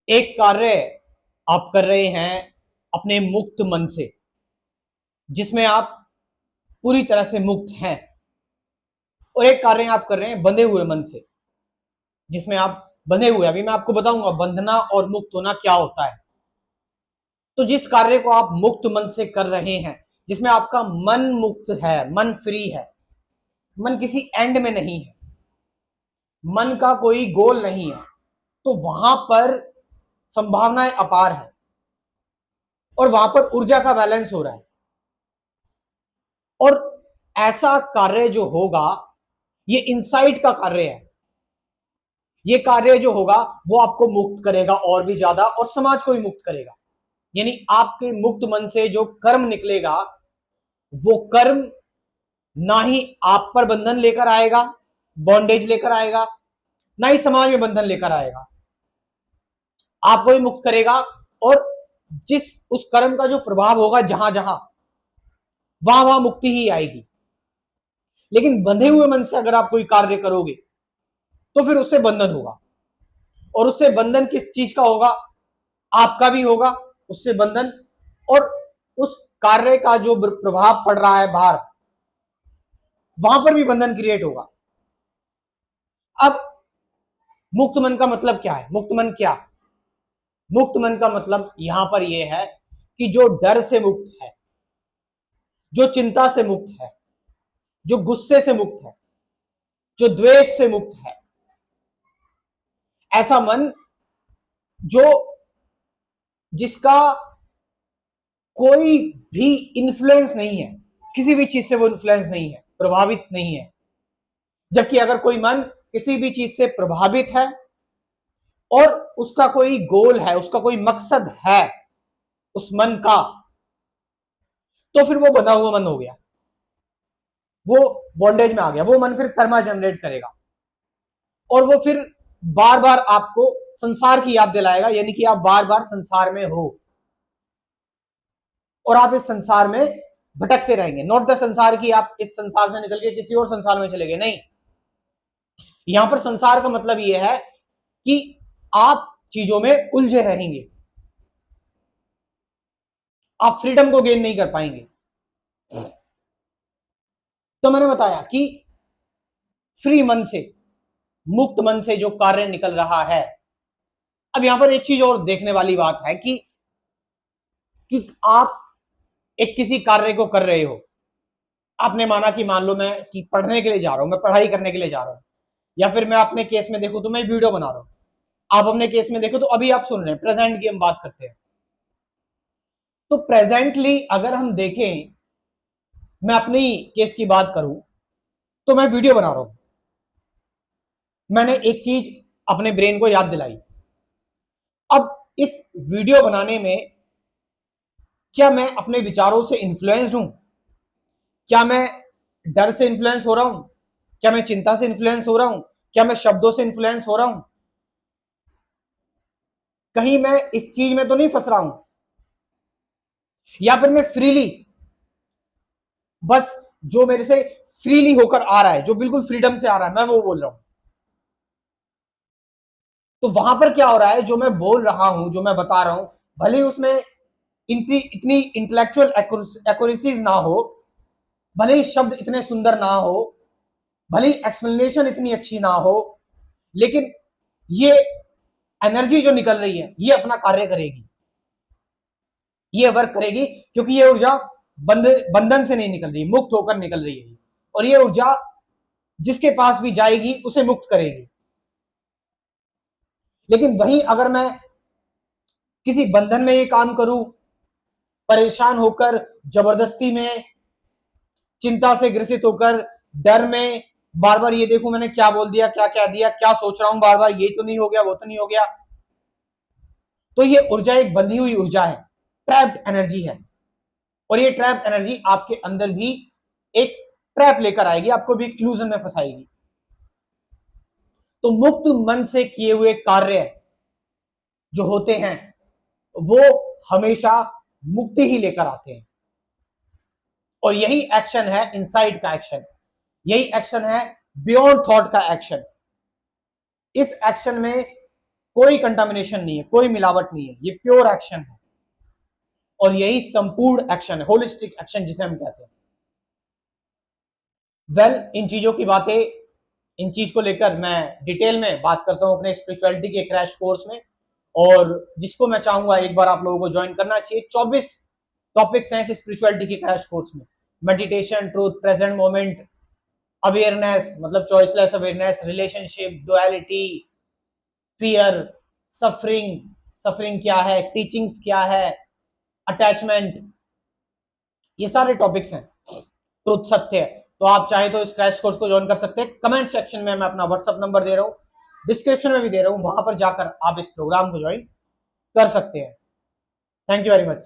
एक कार्य आप कर रहे हैं अपने मुक्त मन से, जिसमें आप पूरी तरह से मुक्त हैं। और एक कार्य आप कर रहे हैं बंधे हुए मन से, जिसमें आप बंधे हुए। अभी मैं आपको बताऊंगा बंधना और मुक्त होना क्या होता है। तो जिस कार्य को आप मुक्त मन से कर रहे हैं, जिसमें आपका मन मुक्त है, मन फ्री है, मन किसी एंड में नहीं है, मन का कोई गोल नहीं है, तो वहां पर संभावनाएं अपार है और वहां पर ऊर्जा का बैलेंस हो रहा है। और ऐसा कार्य जो होगा, ये इनसाइट का कार्य है। ये कार्य जो होगा वो आपको मुक्त करेगा और भी ज्यादा, और समाज को भी मुक्त करेगा। यानी आपके मुक्त मन से जो कर्म निकलेगा, वो कर्म ना ही आप पर बंधन लेकर आएगा, बॉन्डेज लेकर आएगा, ना ही समाज में बंधन लेकर आएगा। आपको ही मुक्त करेगा। और जिस उस कर्म का जो प्रभाव होगा जहां जहां, वहां वहां मुक्ति ही आएगी। लेकिन बंधे हुए मन से अगर आप कोई कार्य करोगे तो फिर उससे बंधन होगा। और उससे बंधन किस चीज का होगा? आपका भी होगा उससे बंधन। और उस कार्य का जो प्रभाव पड़ रहा है बाहर, वहां पर भी बंधन क्रिएट होगा। अब मुक्त मन का मतलब क्या है? मुक्त मन क्या? मुक्त मन का मतलब यहां पर यह है कि जो डर से मुक्त है, जो चिंता से मुक्त है, जो गुस्से से मुक्त है, जो द्वेष से मुक्त है, ऐसा मन जो जिसका कोई भी इन्फ्लुएंस नहीं है, किसी भी चीज से वो इन्फ्लुएंस नहीं है, प्रभावित नहीं है। जबकि अगर कोई मन किसी भी चीज से प्रभावित है और उसका कोई गोल है, उसका कोई मकसद है उस मन का, तो फिर वो बंधा हुआ मन हो गया, वो बॉन्डेज में आ गया। वो मन फिर कर्मा जनरेट करेगा और वो फिर बार बार आपको संसार की याद दिलाएगा। यानी कि आप बार बार संसार में हो और आप इस संसार में भटकते रहेंगे। नॉट द संसार की आप इस संसार से निकल के किसी और संसार में चले गए, नहीं। यहां पर संसार का मतलब यह है कि आप चीजों में उलझे रहेंगे, आप फ्रीडम को गेन नहीं कर पाएंगे। तो मैंने बताया कि फ्री मन से, मुक्त मन से जो कार्य निकल रहा है। अब यहां पर एक चीज और देखने वाली बात है कि आप एक किसी कार्य को कर रहे हो। आपने माना कि मान लो मैं कि पढ़ने के लिए जा रहा हूं, मैं पढ़ाई करने के लिए जा रहा हूं, या फिर मैं अपने केस में देखूं तो मैं वीडियो बना रहा हूं। आप अपने केस में देखो तो अभी आप सुन रहे हैं, प्रेजेंट की हम बात करते हैं। तो प्रेजेंटली अगर हम देखें, मैं अपनी केस की बात करूं तो मैं वीडियो बना रहा हूं। मैंने एक चीज अपने ब्रेन को याद दिलाई। अब इस वीडियो बनाने में क्या मैं अपने विचारों से इन्फ्लुएंस्ड हूं? क्या मैं डर से इन्फ्लुएंस हो रहा हूं? क्या मैं चिंता से इन्फ्लुएंस हो रहा हूं? क्या मैं शब्दों से इन्फ्लुएंस हो रहा हूं? कहीं मैं इस चीज में तो नहीं फंस रहा हूं? या फिर मैं फ्रीली, बस जो मेरे से फ्रीली होकर आ रहा है, जो बिल्कुल फ्रीडम से आ रहा है, मैं वो बोल रहा हूं। तो वहां पर क्या हो रहा है, जो मैं बोल रहा हूं, जो मैं बता रहा हूं, भले ही उसमें इतनी इतनी इंटेलेक्चुअल एक्यूरेसीज ना हो, भले ही शब्द इतने सुंदर ना हो, भले ही एक्सप्लेनेशन इतनी अच्छी ना हो, लेकिन ये एनर्जी जो निकल रही है ये अपना कार्य करेगी, ये वर्क करेगी। क्योंकि ये ऊर्जा बंधन से नहीं निकल रही, मुक्त होकर निकल रही है। और ये ऊर्जा जिसके पास भी जाएगी उसे मुक्त करेगी। लेकिन वहीं अगर मैं किसी बंधन में ये काम करूं, परेशान होकर, जबरदस्ती में, चिंता से ग्रसित होकर, डर में, बार बार ये देखूं मैंने क्या बोल दिया, क्या क्या दिया, क्या सोच रहा हूं, बार बार ये तो नहीं हो गया, वो तो नहीं हो गया, तो ये ऊर्जा एक बंधी हुई ऊर्जा है, ट्रैप्ड एनर्जी है। और ये ट्रैप एनर्जी आपके अंदर भी एक ट्रैप लेकर आएगी, आपको भी इल्यूजन में फंसाएगी। तो मुक्त मन से किए हुए कार्य जो होते हैं वो हमेशा मुक्ति ही लेकर आते हैं। और यही एक्शन है इनसाइड का एक्शन, यही एक्शन है बियॉन्ड थॉट का एक्शन। इस एक्शन में कोई कंटामिनेशन नहीं है, कोई मिलावट नहीं है, ये प्योर एक्शन है और यही संपूर्ण एक्शन है, होलिस्टिक एक्शन जिसे हम कहते हैं। इन चीजों की बातें, इन चीज को लेकर मैं डिटेल में बात करता हूं अपने स्पिरिचुअलिटी के क्रैश कोर्स में, और जिसको मैं चाहूंगा एक बार आप लोगों को ज्वाइन करना चाहिए। 24 टॉपिक्स हैं इस स्पिरिचुअलिटी के क्रैश कोर्स में। Meditation, truth, present moment, awareness मतलब choiceless awareness, relationship, duality, fear, suffering, suffering क्या है, टीचिंग्स क्या है, अटैचमेंट, ये सारे टॉपिक्स हैं। ट्रुथ सत्य है। तो आप चाहे तो इस क्रैश कोर्स को ज्वाइन कर सकते हैं। कमेंट सेक्शन में मैं अपना व्हाट्सअप नंबर दे रहा हूँ, डिस्क्रिप्शन में भी दे रहा हूँ, वहां पर जाकर आप इस प्रोग्राम को ज्वाइन कर सकते हैं। Thank you very much.